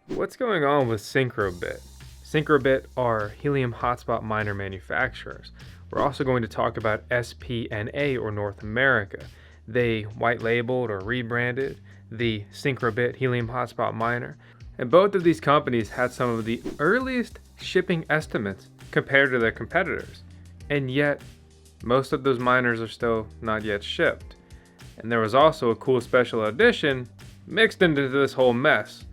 What's going on with Syncrobit? Syncrobit are Helium Hotspot miner manufacturers. We're also going to talk about SPNA or North America. They white labeled or rebranded the Syncrobit Helium Hotspot miner. And both of these companies had some of the earliest shipping estimates compared to their competitors. And yet, most of those miners are still not yet shipped. And there was also a cool special edition mixed into this whole mess.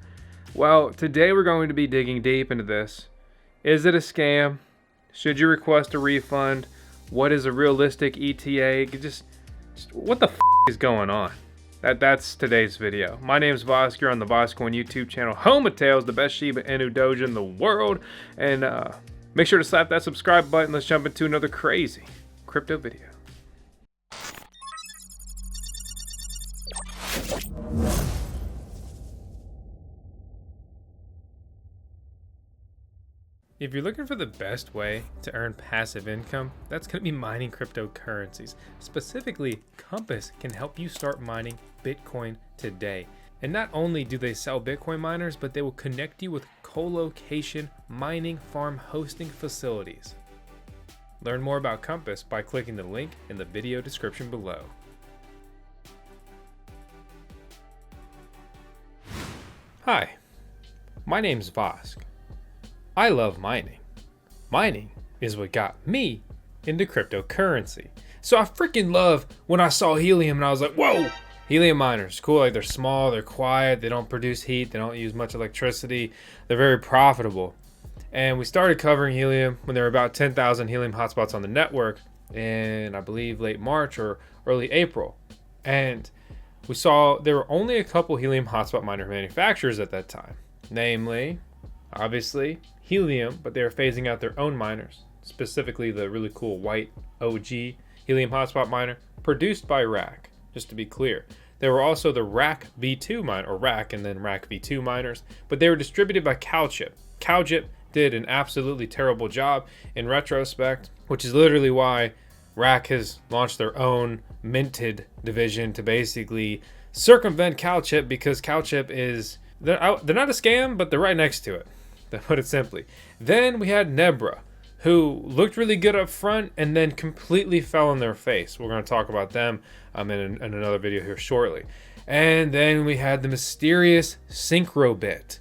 Well, today we're going to be digging deep into this. Is it a scam? Should you request a refund? What is a realistic ETA? Just what the is going on? That's today's video. My name is Vosk. You're on the VoskCoin YouTube channel, home of Tails, the best Shiba Inu dojo in the world. And make sure to slap that subscribe button. Let's jump into another crazy crypto video. If you're looking for the best way to earn passive income, that's going to be mining cryptocurrencies. Specifically, Compass can help you start mining Bitcoin today. And not only do they sell Bitcoin miners, but they will connect you with co-location mining farm hosting facilities. Learn more about Compass by clicking the link in the video description below. Hi, my name's Vosk. I love mining. Mining is what got me into cryptocurrency. So I freaking love when I saw Helium and I was like, whoa, Helium miners, cool. Like they're small, they're quiet, they don't produce heat, they don't use much electricity, they're very profitable. And we started covering Helium when there were about 10,000 Helium hotspots on the network in, I believe, late March or early April. And we saw there were only a couple Helium hotspot miner manufacturers at that time, namely, obviously, Helium, but they were phasing out their own miners, specifically the really cool white OG Helium hotspot miner produced by Rak. Just to be clear, there were also the Rak V2 miner, or Rak and then Rak V2 miners, but they were distributed by CalChip. CalChip did an absolutely terrible job in retrospect, which is literally why Rak has launched their own minted division to basically circumvent CalChip, because CalChip is they're not a scam, but they're right next to it, to put it simply. Then we had Nebra, who looked really good up front and then completely fell on their face. We're going to talk about them in another video here shortly. And then we had the mysterious Syncrobit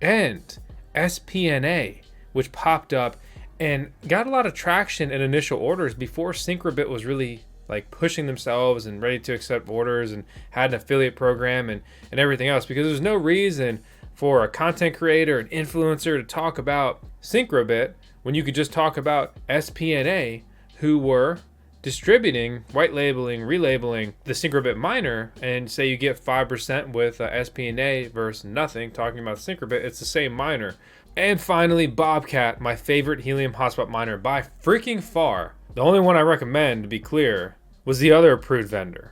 and SPNA, which popped up and got a lot of traction in initial orders before Syncrobit was really like pushing themselves and ready to accept orders and had an affiliate program and everything else, because there's no reason for a content creator, an influencer to talk about Syncrobit when you could just talk about SPNA, who were distributing, white labeling, relabeling the Syncrobit miner, and say you get 5% with SPNA versus nothing talking about Syncrobit. It's the same miner. And finally, Bobcat, my favorite Helium hotspot miner by freaking far. The only one I recommend, to be clear, was the other approved vendor.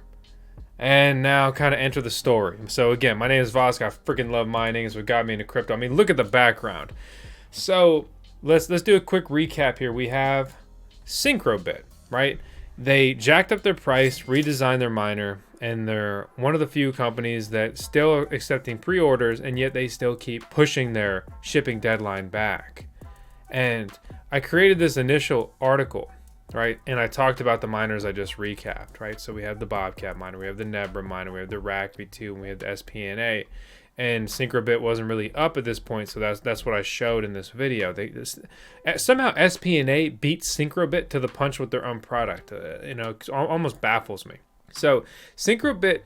And now kind of enter the story. So again, my name is Vosk. I freaking love mining. It's what got me into crypto. I mean, look at the background. So let's do a quick recap here. We have Syncrobit, right? They jacked up their price, redesigned their miner, and they're one of the few companies that still are accepting pre-orders, and yet they still keep pushing their shipping deadline back. And I created this initial article, right? And I talked about the miners I just recapped, right? So we have the Bobcat miner, we have the Nebra miner, we have the Rak V2, and we have the SPNA. And Syncrobit wasn't really up at this point, so that's what I showed in this video. Somehow SPNA beat Syncrobit to the punch with their own product. It almost baffles me. So Syncrobit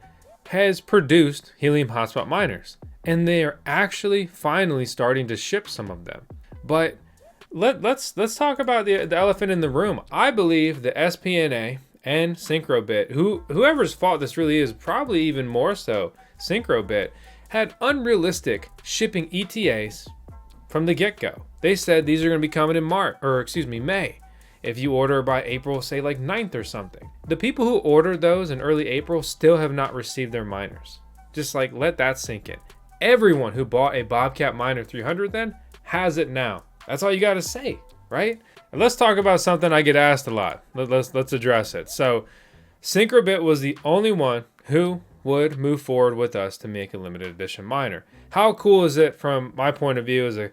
has produced Helium hotspot miners, and they are actually finally starting to ship some of them. But let's talk about the elephant in the room. I believe the SPNA and Syncrobit, whoever's fault this really is, probably even more so Syncrobit, had unrealistic shipping ETAs from the get-go. They said these are going to be coming in May. If you order by April, say like 9th or something. The people who ordered those in early April still have not received their miners. Just like, let that sink in. Everyone who bought a Bobcat Miner 300 then has it now. That's all you got to say, right? And let's talk about something I get asked a lot. Let's address it. So Syncrobit was the only one who would move forward with us to make a limited edition miner. How cool is it from my point of view as a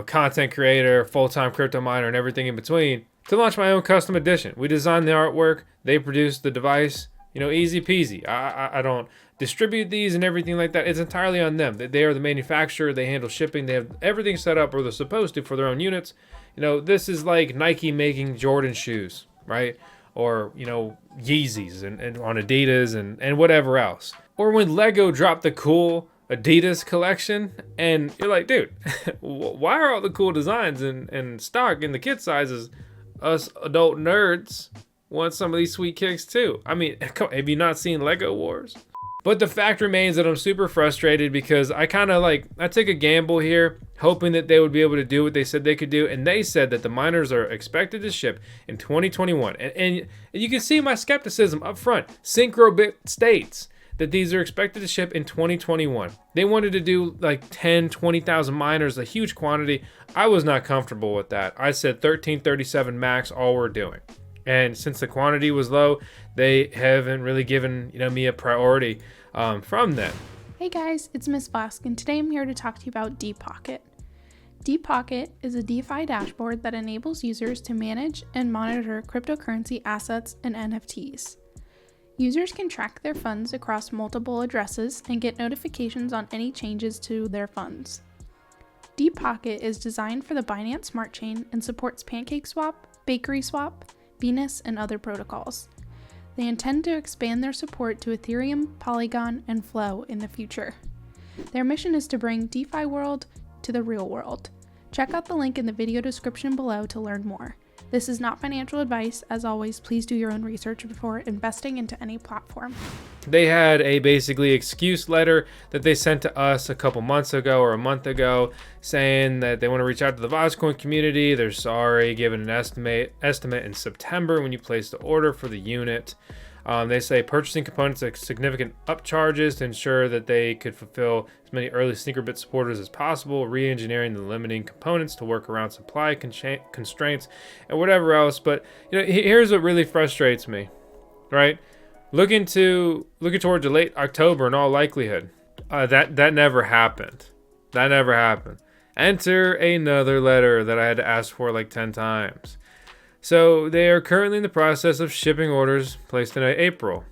content creator, full-time crypto miner, and everything in between, to launch my own custom edition? We designed the artwork, they produced the device, easy peasy. I don't distribute these and everything like that. It's entirely on them. They are the manufacturer, they handle shipping, they have everything set up, or they're supposed to, for their own units. This is like Nike making Jordan shoes, right? Or, Yeezys and on Adidas and whatever else. Or when Lego dropped the cool Adidas collection, and you're like, dude, why are all the cool designs in stock in the kid sizes? Us adult nerds want some of these sweet kicks too. I mean, have you not seen Lego Wars? But the fact remains that I'm super frustrated because I took a gamble here, hoping that they would be able to do what they said they could do. And they said that the miners are expected to ship in 2021. And you can see my skepticism up front. Syncrobit states that these are expected to ship in 2021. They wanted to do like 10, 20,000 miners, a huge quantity. I was not comfortable with that. I said 1337 max, all we're doing. And since the quantity was low, they haven't really given me a priority from them. Hey guys, it's Miss Vosk, and today I'm here to talk to you about DePocket. DePocket is a DeFi dashboard that enables users to manage and monitor cryptocurrency assets and NFTs. Users can track their funds across multiple addresses and get notifications on any changes to their funds. DePocket is designed for the Binance Smart Chain and supports PancakeSwap, BakerySwap, Venus, and other protocols. They intend to expand their support to Ethereum, Polygon, and Flow in the future. Their mission is to bring DeFi world to the real world. Check out the link in the video description below to learn more. This is not financial advice. As always, please do your own research before investing into any platform. They had a basically excuse letter that they sent to us a couple months ago or a month ago saying that they want to reach out to the VoskCoin community. They're sorry, given an estimate in September when you place the order for the unit. They say purchasing components at significant upcharges to ensure that they could fulfill as many early Syncrobit supporters as possible, re-engineering the limiting components to work around supply constraints and whatever else. But here's what really frustrates me, right? Looking towards the late October in all likelihood, that never happened. That never happened. Enter another letter that I had to ask for like 10 times. So they are currently in the process of shipping orders placed in April.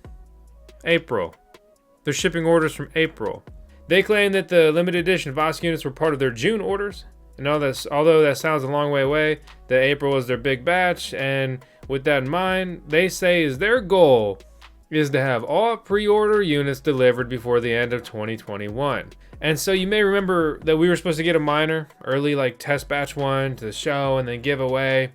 They're shipping orders from April. They claim that the limited edition Vosk units were part of their June orders. And although that sounds a long way away, that April was their big batch. And with that in mind, they say is their goal is to have all pre-order units delivered before the end of 2021. And so you may remember that we were supposed to get a miner early, like test batch 1 to show and then give away.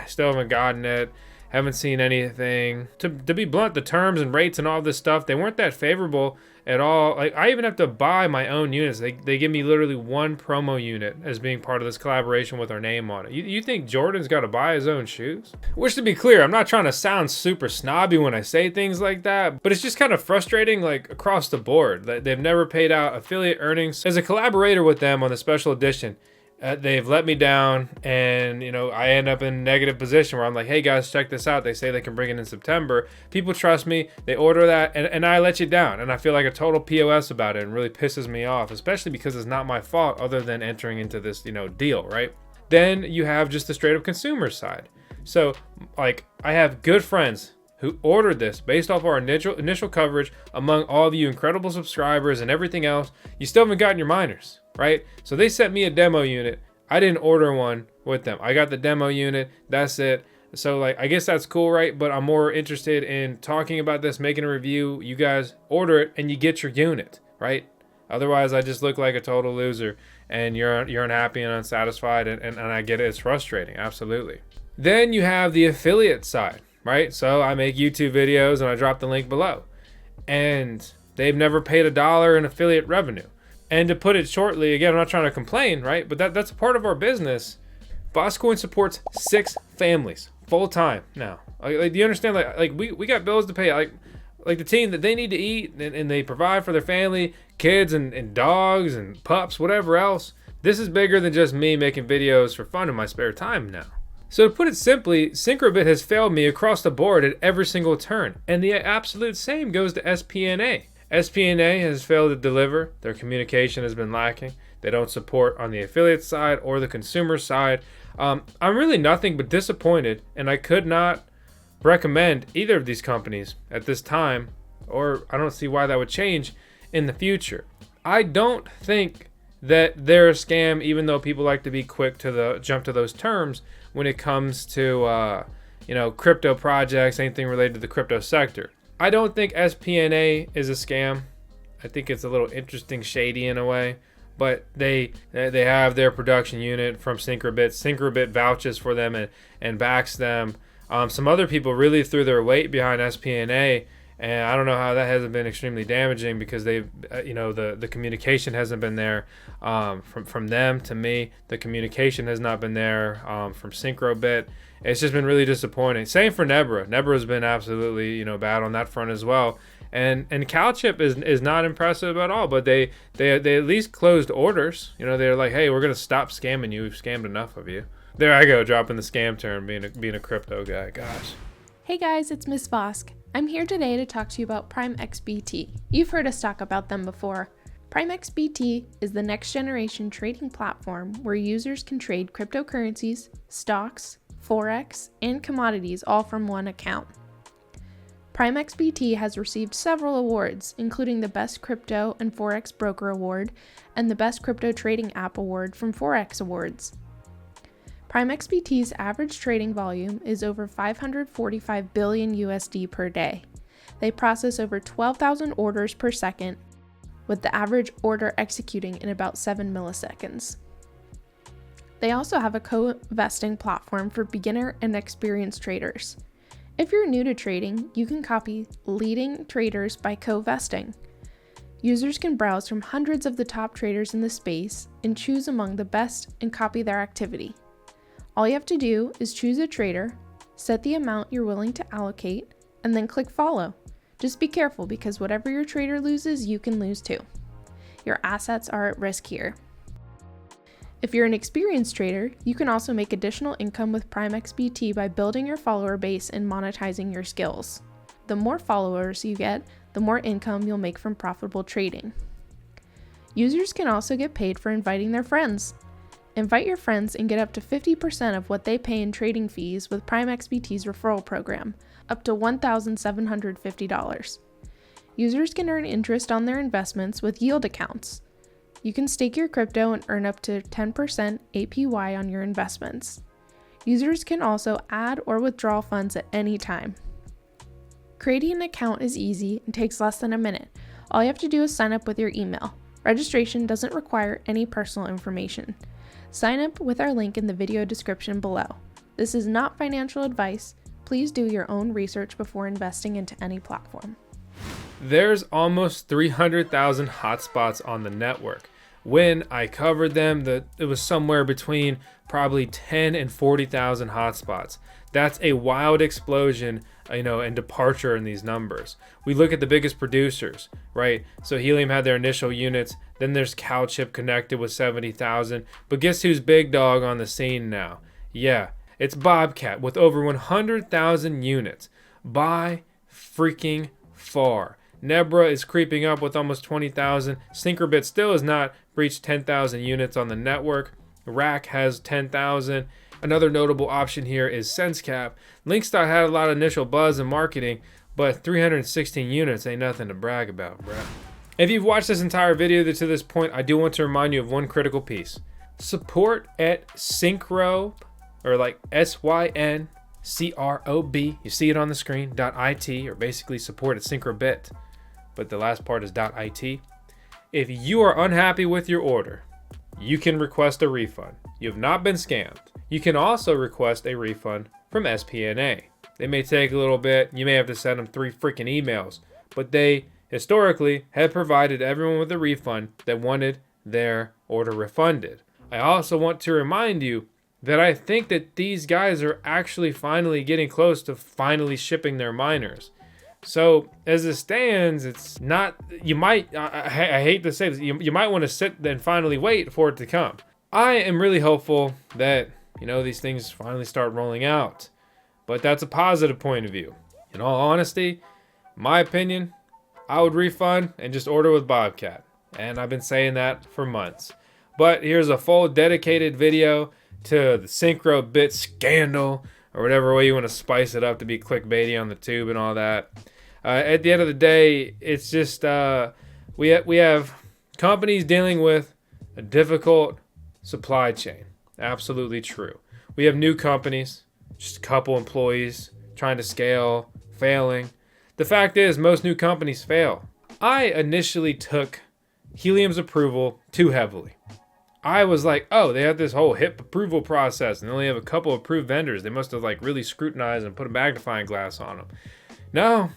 Still haven't gotten it. Haven't seen anything. To be blunt, the terms and rates and all this stuff, they weren't that favorable at all. Like, I even have to buy my own units. They give me literally one promo unit as being part of this collaboration with our name on it. You think Jordan's got to buy his own shoes? Which, to be clear, I'm not trying to sound super snobby when I say things like that, but it's just kind of frustrating, like, across the board. They've never paid out affiliate earnings. As a collaborator with them on the special edition, they've let me down, and I end up in a negative position where I'm like, hey guys, check this out. They say they can bring it in September. People trust me, they order that, and I let you down, and I feel like a total POS about it, and really pisses me off, especially because it's not my fault other than entering into this deal, right? Then you have just the straight up consumer side. So like, I have good friends who ordered this based off our initial coverage among all of you incredible subscribers and everything else. You still haven't gotten your miners, right? So they sent me a demo unit. I didn't order one with them. I got the demo unit. That's it. So like, I guess that's cool, right? But I'm more interested in talking about this, making a review. You guys order it and you get your unit, right? Otherwise, I just look like a total loser, and you're unhappy and unsatisfied, and I get it. It's frustrating, absolutely. Then you have the affiliate side. Right? So I make YouTube videos and I drop the link below. And they've never paid $1 in affiliate revenue. And to put it shortly, again, I'm not trying to complain, right? But that's a part of our business. VoskCoin supports 6 families full time now. Like, do you understand? Like we got bills to pay. Like the team that they need to eat, and they provide for their family, kids and dogs and pups, whatever else. This is bigger than just me making videos for fun in my spare time now. So to put it simply, Syncrobit has failed me across the board at every single turn. And the absolute same goes to SPNA. SPNA has failed to deliver. Their communication has been lacking. They don't support on the affiliate side or the consumer side. I'm really nothing but disappointed, and I could not recommend either of these companies at this time, or I don't see why that would change in the future. I don't think that they're a scam, even though people like to be quick to jump to those terms when it comes to crypto projects, anything related to the crypto sector. I don't think SPNA is a scam. I think it's a little interesting, shady in a way, but they have their production unit from Syncrobit. Syncrobit vouches for them and backs them. Some other people really threw their weight behind SPNA, and I don't know how that hasn't been extremely damaging, because they've, the communication hasn't been there from them to me. The communication has not been there from Syncrobit. It's just been really disappointing. Same for Nebra. Nebra's been absolutely bad on that front as well. And CalChip is not impressive at all, but they at least closed orders. They're like, hey, we're gonna stop scamming you. We've scammed enough of you. There I go, dropping the scam term, being a crypto guy. Gosh. Hey guys, it's Miss Vosk. I'm here today to talk to you about PrimeXBT. You've heard us talk about them before. PrimeXBT is the next generation trading platform where users can trade cryptocurrencies, stocks, forex, and commodities all from one account. PrimeXBT has received several awards, including the Best Crypto and Forex Broker Award and the Best Crypto Trading App Award from Forex Awards. PrimeXBT's average trading volume is over 545 billion USD per day. They process over 12,000 orders per second, with the average order executing in about 7 milliseconds. They also have a co-vesting platform for beginner and experienced traders. If you're new to trading, you can copy leading traders by co-vesting. Users can browse from hundreds of the top traders in the space and choose among the best and copy their activity. All you have to do is choose a trader, set the amount you're willing to allocate, and then click follow. Just be careful, because whatever your trader loses, you can lose too. Your assets are at risk here. If you're an experienced trader, you can also make additional income with PrimeXBT by building your follower base and monetizing your skills. The more followers you get, the more income you'll make from profitable trading. Users can also get paid for inviting their friends. Invite your friends and get up to 50% of what they pay in trading fees with PrimeXBT's referral program, up to $1,750. Users can earn interest on their investments with yield accounts. You can stake your crypto and earn up to 10% APY on your investments. Users can also add or withdraw funds at any time. Creating an account is easy and takes less than a minute. All you have to do is sign up with your email. Registration doesn't require any personal information. Sign up with our link in the video description below. This is not financial advice. Please do your own research before investing into any platform. There's almost 300,000 hotspots on the network. When I covered them, it was somewhere between probably 10 and 40,000 hotspots. That's a wild explosion, and departure in these numbers. We look at the biggest producers, right? So Helium had their initial units, then there's CalChip connected with 70,000. But guess who's big dog on the scene now? Yeah, it's Bobcat with over 100,000 units by freaking far. Nebra is creeping up with almost 20,000. Syncrobit still has not breached 10,000 units on the network. Rak has 10,000. Another notable option here is SenseCap. Linkstock had a lot of initial buzz and marketing, but 316 units ain't nothing to brag about, bruh. If you've watched this entire video to this point, I do want to remind you of one critical piece. Support at Syncrob, or like SYNCROB, you see it on the screen, .it, or basically support at SyncroBit, but the last part is .it. If you are unhappy with your order, you can request a refund. You have not been scammed. You can also request a refund from SPNA. They may take a little bit. You may have to send them 3 freaking emails, but they historically have provided everyone with a refund that wanted their order refunded. I also want to remind you that I think that these guys are actually finally getting close to finally shipping their miners. So as it stands, it's not, you might, I hate to say this, you might want to sit and finally wait for it to come. I am really hopeful that, these things finally start rolling out, but that's a positive point of view. In all honesty, my opinion, I would refund and just order with Bobcat. And I've been saying that for months. But here's a full dedicated video to the Syncrobit scandal, or whatever way you want to spice it up to be clickbaity on the tube and all that. At the end of the day, it's just we have companies dealing with a difficult supply chain. Absolutely true. We have new companies, just a couple employees trying to scale, failing. The fact is, most new companies fail. I initially took Helium's approval too heavily. I was like, oh, they have this whole HIP approval process and they only have a couple approved vendors. They must have like really scrutinized and put a magnifying glass on them. No,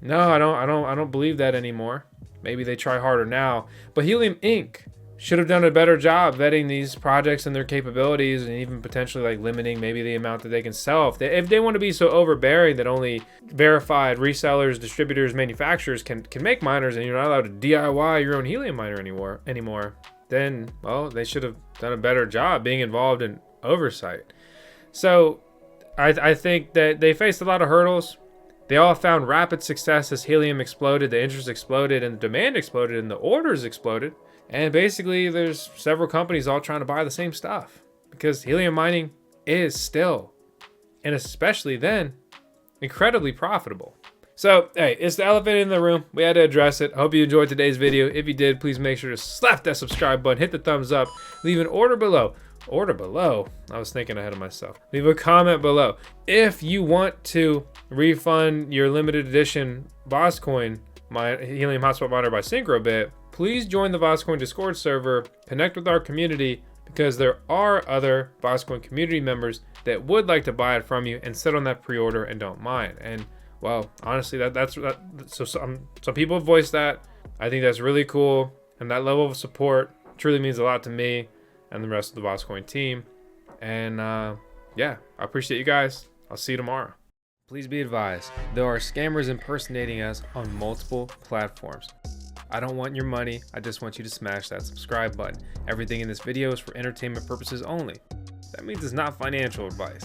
I don't believe that anymore. Maybe they try harder now, but Helium Inc. should have done a better job vetting these projects and their capabilities, and even potentially like limiting maybe the amount that they can sell. If they want to be so overbearing that only verified resellers, distributors, manufacturers can make miners, and you're not allowed to DIY your own helium miner anymore, then, well, they should have done a better job being involved in oversight. So I think that they faced a lot of hurdles. They all found rapid success as Helium exploded, the interest exploded, and the demand exploded, and the orders exploded. And basically, there's several companies all trying to buy the same stuff because helium mining is still, and especially then, incredibly profitable. So, hey, it's the elephant in the room. We had to address it. Hope you enjoyed today's video. If you did, please make sure to slap that subscribe button, hit the thumbs up, leave an order below. Order below? I was thinking ahead of myself. Leave a comment below. If you want to refund your limited edition VoskCoin, my Helium Hotspot miner by Syncrobit, please join the VoskCoin Discord server, connect with our community, because there are other VoskCoin community members that would like to buy it from you and sit on that pre-order and don't mind. And well, honestly, so some people have voiced that. I think that's really cool, and that level of support truly means a lot to me and the rest of the VoskCoin team. And yeah, I appreciate you guys. I'll see you tomorrow. Please be advised, there are scammers impersonating us on multiple platforms. I don't want your money. I just want you to smash that subscribe button. Everything in this video is for entertainment purposes only. That means it's not financial advice.